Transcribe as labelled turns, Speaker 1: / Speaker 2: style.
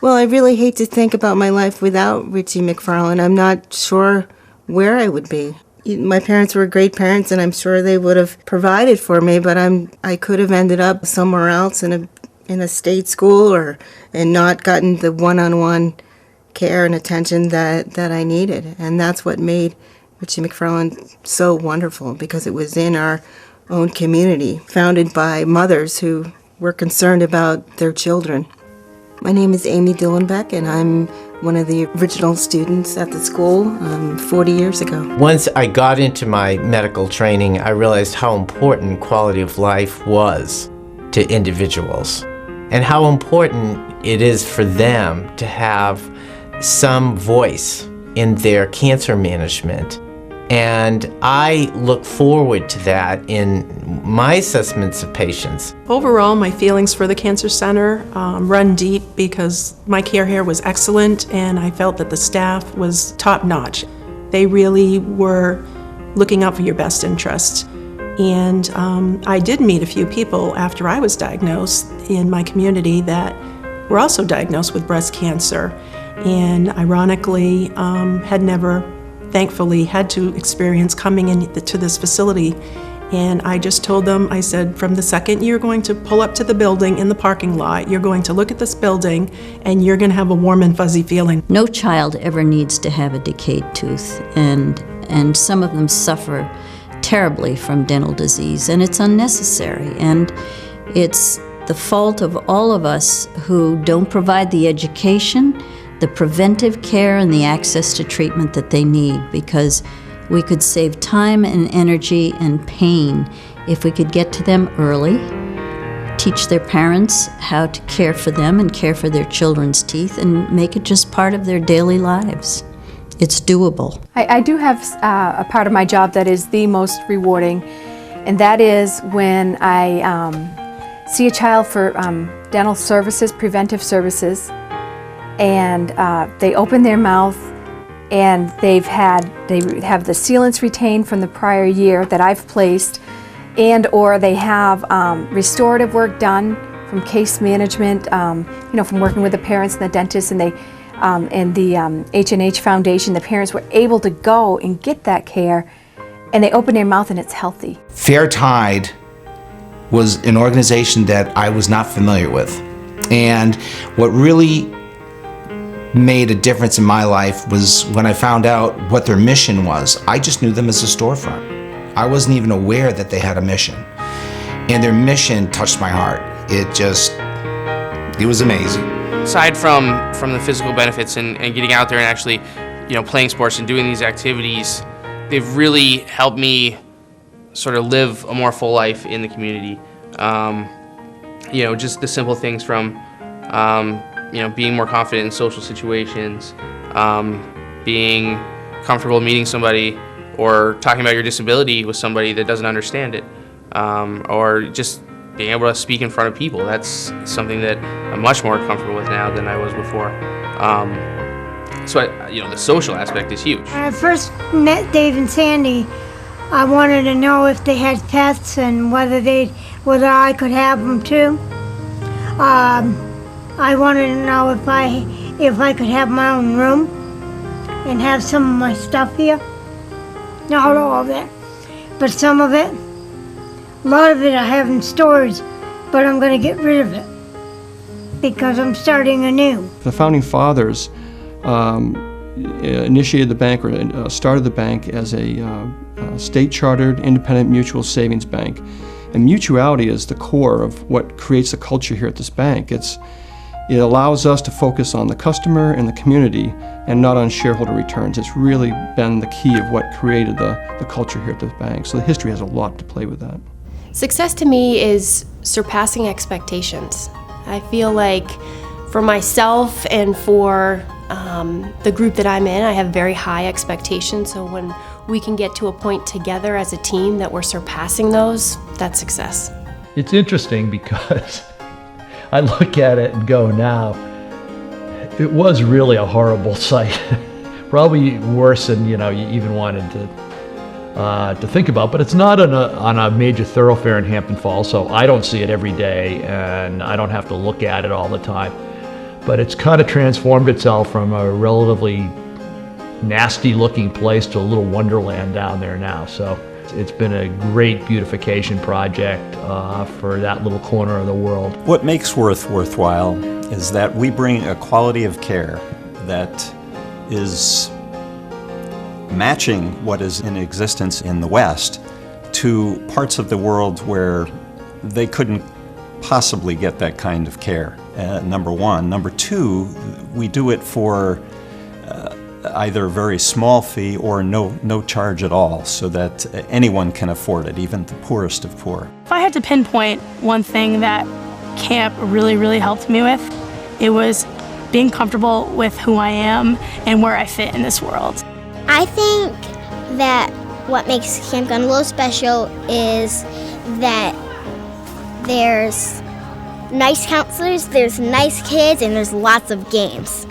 Speaker 1: Well, I really hate to think about my life without Richie McFarland. I'm not sure where I would be. My parents were great parents, and I'm sure they would have provided for me, but I could have ended up somewhere else in a state school and not gotten the one-on-one care and attention that I needed. And that's what made Richie McFarland so wonderful, because it was in our own community, founded by mothers who were concerned about their children. My name is Amy Dillenbeck, and I'm one of the original students at the school 40 years ago.
Speaker 2: Once I got into my medical training, I realized how important quality of life was to individuals and how important it is for them to have some voice in their cancer management. And I look forward to that in my assessments of patients.
Speaker 3: Overall, my feelings for the Cancer Center run deep because my care here was excellent and I felt that the staff was top-notch. They really were looking out for your best interest. And I did meet a few people after I was diagnosed in my community that were also diagnosed with breast cancer, and ironically had never, thankfully, had to experience coming into this facility. And I just told them, I said, from the second you're going to pull up to the building in the parking lot, you're going to look at this building and you're going to have a warm and fuzzy feeling.
Speaker 4: No child ever needs to have a decayed tooth, and some of them suffer terribly from dental disease, and it's unnecessary. And it's the fault of all of us who don't provide the education, the preventive care, and the access to treatment that they need, because we could save time and energy and pain if we could get to them early, teach their parents how to care for them and care for their children's teeth, and make it just part of their daily lives. It's doable.
Speaker 5: I do have a part of my job that is the most rewarding, and that is when I see a child for dental services, preventive services, and they open their mouth and they have the sealants retained from the prior year that I've placed, and or they have restorative work done from case management, from working with the parents and the dentists, and the H&H Foundation. The parents were able to go and get that care, and they open their mouth and it's healthy.
Speaker 6: Fair Tide was an organization that I was not familiar with, and what really made a difference in my life was when I found out what their mission was. I just knew them as a storefront. I wasn't even aware that they had a mission, and their mission touched my heart. It was amazing.
Speaker 7: Aside from the physical benefits and getting out there and actually, playing sports and doing these activities, they've really helped me sort of live a more full life in the community. Just the simple things from, being more confident in social situations, being comfortable meeting somebody or talking about your disability with somebody that doesn't understand it, or just being able to speak in front of people. That's something that I'm much more comfortable with now than I was before. The social aspect is huge.
Speaker 8: When I first met Dave and Sandy, I wanted to know if they had pets and whether I could have them too. I wanted to know if I could have my own room and have some of my stuff here. Not all of it, but some of it. A lot of it I have in storage, but I'm going to get rid of it because I'm starting anew.
Speaker 9: The Founding Fathers initiated the bank, or started the bank as a state-chartered independent mutual savings bank. And mutuality is the core of what creates the culture here at this bank. It allows us to focus on the customer and the community and not on shareholder returns. It's really been the key of what created the culture here at this bank. So the history has a lot to play with that.
Speaker 10: Success to me is surpassing expectations. I feel like for myself and for the group that I'm in, I have very high expectations. So when we can get to a point together as a team that we're surpassing those, that's success.
Speaker 11: It's interesting because I look at it and go, now, it was really a horrible sight. Probably worse than you even wanted to think about. But it's not on a major thoroughfare in Hampton Falls, so I don't see it every day, and I don't have to look at it all the time. But it's kind of transformed itself from a relatively nasty-looking place to a little wonderland down there now. So it's been a great beautification project for that little corner of the world.
Speaker 12: What makes Worth worthwhile is that we bring a quality of care that is matching what is in existence in the West to parts of the world where they couldn't possibly get that kind of care, number one. Number two, we do it for either a very small fee or no charge at all, so that anyone can afford it, even the poorest of poor.
Speaker 13: If I had to pinpoint one thing that camp really helped me with, it was being comfortable with who I am and where I fit in this world.
Speaker 14: I think that what makes Camp Gundelow special is that there's nice counselors, there's nice kids, and there's lots of games.